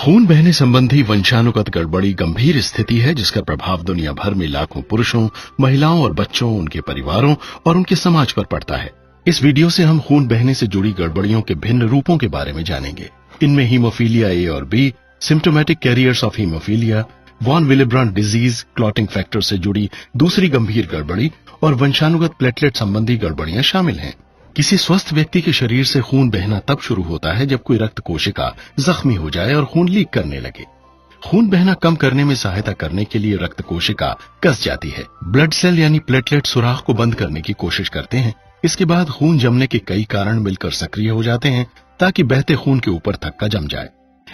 खून बहने संबंधी वंशानुगत गड़बड़ी गंभीर स्थिति है जिसका प्रभाव दुनिया भर में लाखों पुरुषों, महिलाओं और बच्चों, उनके परिवारों और उनके समाज पर पड़ता है। इस वीडियो से हम खून बहने से जुड़ी गड़बड़ियों के भिन्न रूपों के बारे में जानेंगे। इनमें हीमोफीलिया ए और B, symptomatic carriers of haemophilia, von Willebrand disease, clotting factor से जुड़ी दूसरी गंभीर गड़बड़ी और वंशानुगत प्लेटलेट संबंधी गड़बड़ियां शामिल हैं। किसी स्वस्थ व्यक्ति के शरीर से खून बहना तब शुरू होता है जब कोई रक्त कोशिका जख्मी हो जाए और खून लीक करने लगे। खून बहना कम करने में सहायता करने के लिए रक्त कोशिका कस जाती है। ब्लड सेल यानी प्लेटलेट सुराख को बंद करने की कोशिश करते हैं। इसके बाद खून जमने के कई कारण मिलकर सक्रिय हो जाते हैं ताकि बहते खून के ऊपर थक्का जम जाए।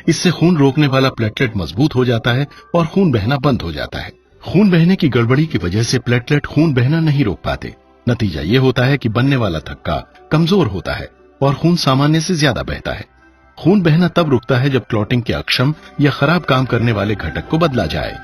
इससे खून रोकने वाला प्लेटलेट मजबूत हो जाता है और खून बहना बंद हो जाता है। खून बहने की गड़बड़ी की वजह से प्लेटलेट खून बहना नहीं रोक पाते। नतीजा ये होता है कि बनने वाला थक्का कमजोर होता है और खून सामान्य से ज्यादा बहता है। खून बहना तब रुकता है जब क्लॉटिंग के अक्षम या खराब काम करने वाले घटक को बदला जाए।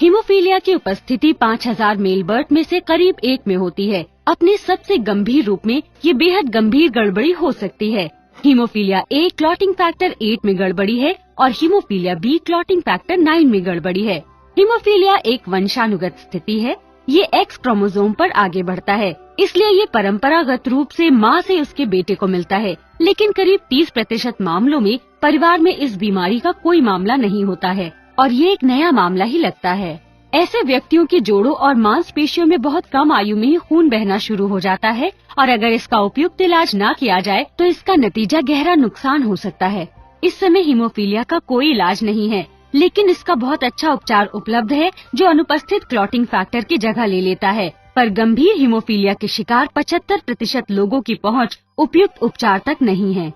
हीमोफीलिया की उपस्थिति 5000 मेल बर्थ में से करीब 1 में होती है। अपने सबसे गंभीर रूप में ये बेहद गंभीर गड़बड़ी हो सकती है। हीमोफीलिया ए क्लॉटिंग फैक्टर 8 में गड़बड़ी है और हीमोफीलिया बी क्लॉटिंग फैक्टर 9 में गड़बड़ी है। हीमोफीलिया एक वंशानुगत स्थिति है। ये एक्स क्रोमोसोम पर आगे बढ़ता है, इसलिए ये परंपरागत रूप से माँ से उसके बेटे को मिलता है। लेकिन करीब 30% मामलों में परिवार में इस बीमारी का कोई मामला नहीं होता है और ये एक नया मामला ही लगता है। ऐसे व्यक्तियों के जोड़ों और मांसपेशियों में बहुत कम आयु में ही खून बहना शुरू हो जाता है और अगर इसका उपयुक्त इलाज न किया जाए तो इसका नतीजा गहरा नुकसान हो सकता है। इस समय हीमोफीलिया का कोई इलाज नहीं है, लेकिन इसका बहुत अच्छा उपचार उपलब्ध है जो अनुपस्थित क्लॉटिंग फैक्टर की जगह ले लेता है। पर गंभीर हीमोफीलिया के शिकार 75% लोगों की पहुंच उपयुक्त उपचार तक नहीं है।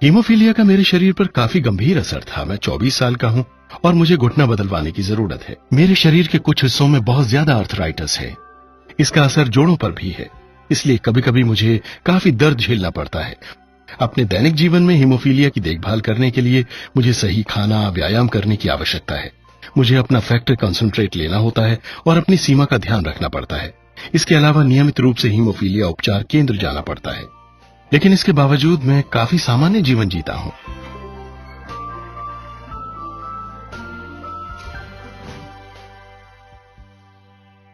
हीमोफीलिया का मेरे शरीर पर काफी गंभीर असर था। मैं 24 साल का हूँ और मुझे घुटना बदलवाने की जरूरत है। मेरे शरीर के कुछ हिस्सों में बहुत ज्यादा आर्थराइटिस है। इसका असर जोड़ों पर भी है, इसलिए कभी कभी मुझे काफी दर्द झेलना पड़ता है। अपने दैनिक जीवन में हीमोफीलिया की देखभाल करने के लिए मुझे सही खाना, व्यायाम करने की आवश्यकता है। मुझे अपना फैक्टर कंसंट्रेट लेना होता है और अपनी सीमा का ध्यान रखना पड़ता है। इसके अलावा नियमित रूप से हीमोफीलिया उपचार केंद्र जाना पड़ता है। लेकिन इसके बावजूद मैं काफी सामान्य जीवन जीता हूँ।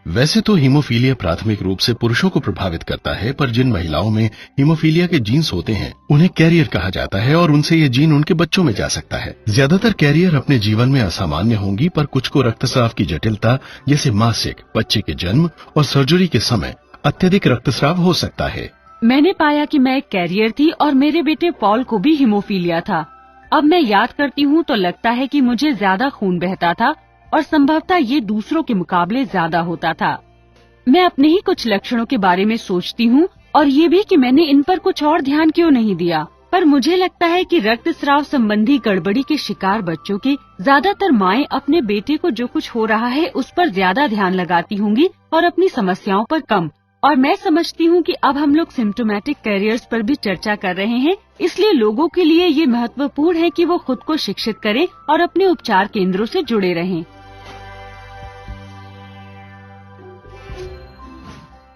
वैसे तो हीमोफीलिया प्राथमिक रूप से पुरुषों को प्रभावित करता है, पर जिन महिलाओं में हीमोफीलिया के जीन्स होते हैं उन्हें कैरियर कहा जाता है और उनसे ये जीन उनके बच्चों में जा सकता है। ज्यादातर कैरियर अपने जीवन में असामान्य होंगी, पर कुछ को रक्तस्राव की जटिलता जैसे मासिक, बच्चे के जन्म और सर्जरी के समय अत्यधिक रक्तस्राव हो सकता है। मैंने पाया कि मैं एक कैरियर थी और मेरे बेटे पॉल को भी हीमोफीलिया था। अब मैं याद करती हूँ तो लगता है कि मुझे ज्यादा खून बहता था और संभवतः ये दूसरों के मुकाबले ज्यादा होता था। मैं अपने ही कुछ लक्षणों के बारे में सोचती हूँ और ये भी कि मैंने इन पर कुछ और ध्यान क्यों नहीं दिया। पर मुझे लगता है कि रक्तस्राव संबंधी गड़बड़ी के शिकार बच्चों की ज्यादातर माएं अपने बेटे को जो कुछ हो रहा है उस पर ज्यादा ध्यान लगाती होंगी और अपनी समस्याओं पर कम। और मैं समझती हूँ कि अब हम लोग सिम्प्टोमेटिक कैरियर्स पर भी चर्चा कर रहे हैं, इसलिए लोगों के लिए ये महत्वपूर्ण है कि वो खुद को शिक्षित करें और अपने उपचार केंद्रों से जुड़े रहें।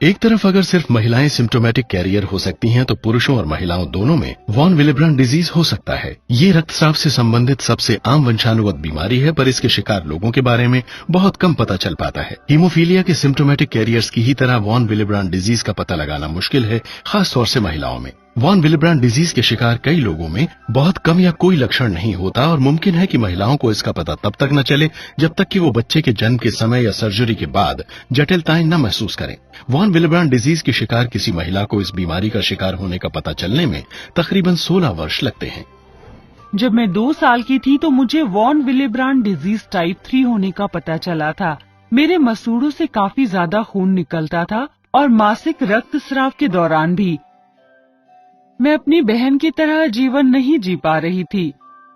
एक तरफ अगर सिर्फ महिलाएं सिम्प्टोमेटिक कैरियर हो सकती हैं, तो पुरुषों और महिलाओं दोनों में वॉन विलेब्रांड डिजीज हो सकता है। ये रक्तस्राव से संबंधित सबसे आम वंशानुगत बीमारी है, पर इसके शिकार लोगों के बारे में बहुत कम पता चल पाता है। हीमोफीलिया के सिम्प्टोमेटिक कैरियर्स की ही तरह वॉन विलेब्रांड डिजीज का पता लगाना मुश्किल है, खास तौर से महिलाओं में। वॉन विलेब्रांड डिजीज के शिकार कई लोगों में बहुत कम या कोई लक्षण नहीं होता और मुमकिन है कि महिलाओं को इसका पता तब तक न चले जब तक कि वो बच्चे के जन्म के समय या सर्जरी के बाद जटिलताएं न महसूस करें। वॉन विलेब्रांड डिजीज के शिकार किसी महिला को इस बीमारी का शिकार होने का पता चलने में तकरीबन 16 वर्ष लगते हैं। जब मैं 2 साल की थी तो मुझे वॉन विलेब्रांड डिजीज टाइप 3 होने का पता चला था। मेरे मसूड़ों से काफी ज्यादा खून निकलता था और मासिक रक्तस्राव के दौरान भी। मैं अपनी बहन की तरह जीवन नहीं जी पा रही थी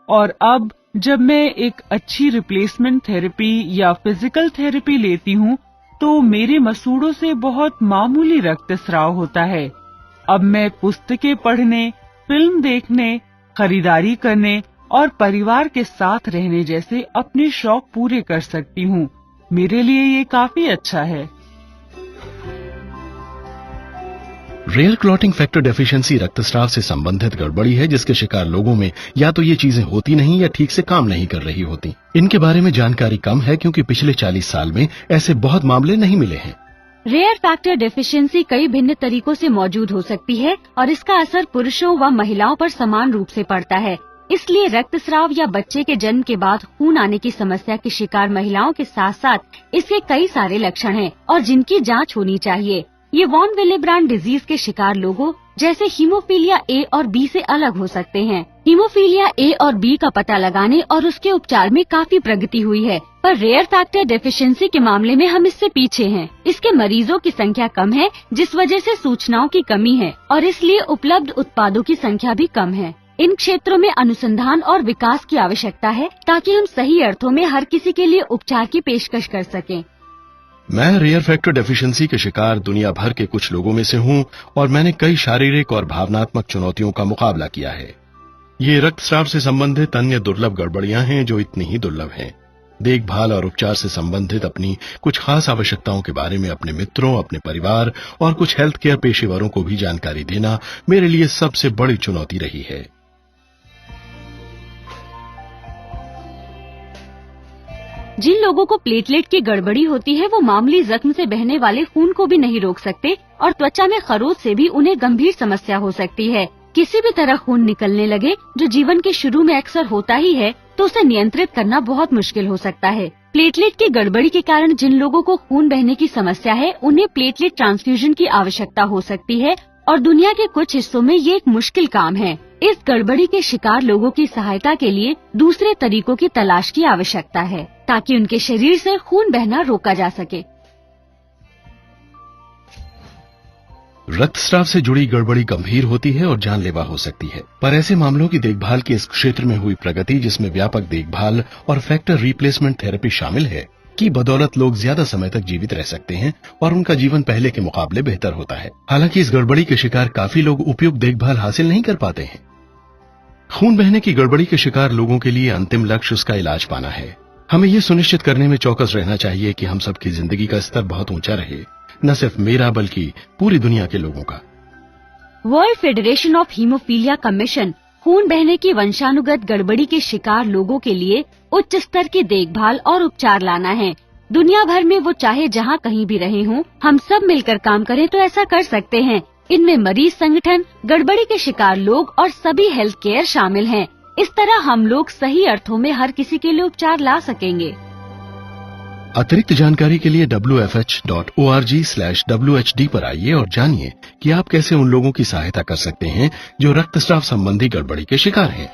और अब जब मैं एक अच्छी रिप्लेसमेंट थेरेपी या फिजिकल थेरेपी लेती हूँ तो मेरे मसूड़ों से बहुत मामूली रक्तस्राव होता है। अब मैं पुस्तकें पढ़ने, फिल्म देखने, खरीदारी करने और परिवार के साथ रहने जैसे अपने शौक पूरे कर सकती हूँ। मेरे लिए ये काफी अच्छा है। रेयर क्लॉटिंग फैक्टर डेफिशिएंसी रक्तस्राव से संबंधित गड़बड़ी है जिसके शिकार लोगों में या तो ये चीजें होती नहीं या ठीक से काम नहीं कर रही होती। इनके बारे में जानकारी कम है क्योंकि पिछले 40 साल में ऐसे बहुत मामले नहीं मिले हैं। रेयर फैक्टर डेफिशिएंसी कई भिन्न तरीकों से मौजूद हो सकती है और इसका असर पुरुषों व महिलाओं पर समान रूप से पड़ता है। इसलिए रक्तस्राव या बच्चे के जन्म के बाद खून आने की समस्या के शिकार महिलाओं के साथ साथ इसके कई सारे लक्षण हैं और जिनकी जांच होनी चाहिए। ये वॉन विलेब्रांड डिजीज के शिकार लोगों जैसे हीमोफीलिया ए और बी से अलग हो सकते हैं। हीमोफीलिया ए और बी का पता लगाने और उसके उपचार में काफी प्रगति हुई है, पर रेयर फैक्टर डेफिशिएंसी के मामले में हम इससे पीछे हैं। इसके मरीजों की संख्या कम है जिस वजह से सूचनाओं की कमी है और इसलिए उपलब्ध उत्पादों की संख्या भी कम है। इन क्षेत्रों में अनुसंधान और विकास की आवश्यकता है ताकि हम सही अर्थों में हर किसी के लिए उपचार की पेशकश कर सकें। मैं रेयर फैक्टर डेफिशिएंसी के शिकार दुनिया भर के कुछ लोगों में से हूं और मैंने कई शारीरिक और भावनात्मक चुनौतियों का मुकाबला किया है। ये रक्तस्राव से संबंधित अन्य दुर्लभ गड़बड़ियां हैं जो इतनी ही दुर्लभ हैं। देखभाल और उपचार से संबंधित अपनी कुछ खास आवश्यकताओं के बारे में अपने मित्रों, अपने परिवार और कुछ हेल्थ केयर पेशेवरों को भी जानकारी देना मेरे लिए सबसे बड़ी चुनौती रही है। जिन लोगों को प्लेटलेट की गड़बड़ी होती है वो मामूली जख्म से बहने वाले खून को भी नहीं रोक सकते और त्वचा में खरोच से भी उन्हें गंभीर समस्या हो सकती है। किसी भी तरह खून निकलने लगे जो जीवन के शुरू में अक्सर होता ही है तो उसे नियंत्रित करना बहुत मुश्किल हो सकता है। प्लेटलेट की गड़बड़ी के कारण जिन लोगों को खून बहने की समस्या है उन्हें प्लेटलेट ट्रांसफ्यूजन की आवश्यकता हो सकती है और दुनिया के कुछ हिस्सों में ये एक मुश्किल काम है। इस गड़बड़ी के शिकार लोगों की सहायता के लिए दूसरे तरीकों की तलाश की आवश्यकता है ताकि उनके शरीर से खून बहना रोका जा सके। रक्तस्राव से जुड़ी गड़बड़ी गंभीर होती है और जानलेवा हो सकती है, पर ऐसे मामलों की देखभाल के इस क्षेत्र में हुई प्रगति जिसमें व्यापक देखभाल और फैक्टर रिप्लेसमेंट थेरेपी शामिल है की बदौलत लोग ज्यादा समय तक जीवित रह सकते हैं और उनका जीवन पहले के मुकाबले बेहतर होता है। हालांकि इस गड़बड़ी के शिकार काफी लोग उपयुक्त देखभाल हासिल नहीं कर पाते हैं। खून बहने की गड़बड़ी के शिकार लोगों के लिए अंतिम लक्ष्य उसका इलाज पाना है। हमें ये सुनिश्चित करने में चौकस रहना चाहिए कि हम सबकी जिंदगी का स्तर बहुत ऊंचा रहे, न सिर्फ मेरा बल्कि पूरी दुनिया के लोगों का। वर्ल्ड फेडरेशन ऑफ हीमोफीलिया का मिशन खून बहने की वंशानुगत गड़बड़ी के शिकार लोगों के लिए उच्च स्तर की देखभाल और उपचार लाना है। दुनिया भर में वो चाहे जहाँ कहीं भी रहे हों, हम सब मिलकर काम करें तो ऐसा कर सकते हैं। इनमें मरीज संगठन, गड़बड़ी के शिकार लोग और सभी हेल्थ केयर शामिल हैं। इस तरह हम लोग सही अर्थों में हर किसी के लिए उपचार ला सकेंगे। अतिरिक्त जानकारी के लिए wfh.org/WHD पर आइए और जानिए कि आप कैसे उन लोगों की सहायता कर सकते हैं जो रक्तस्राव संबंधी गड़बड़ी के शिकार हैं।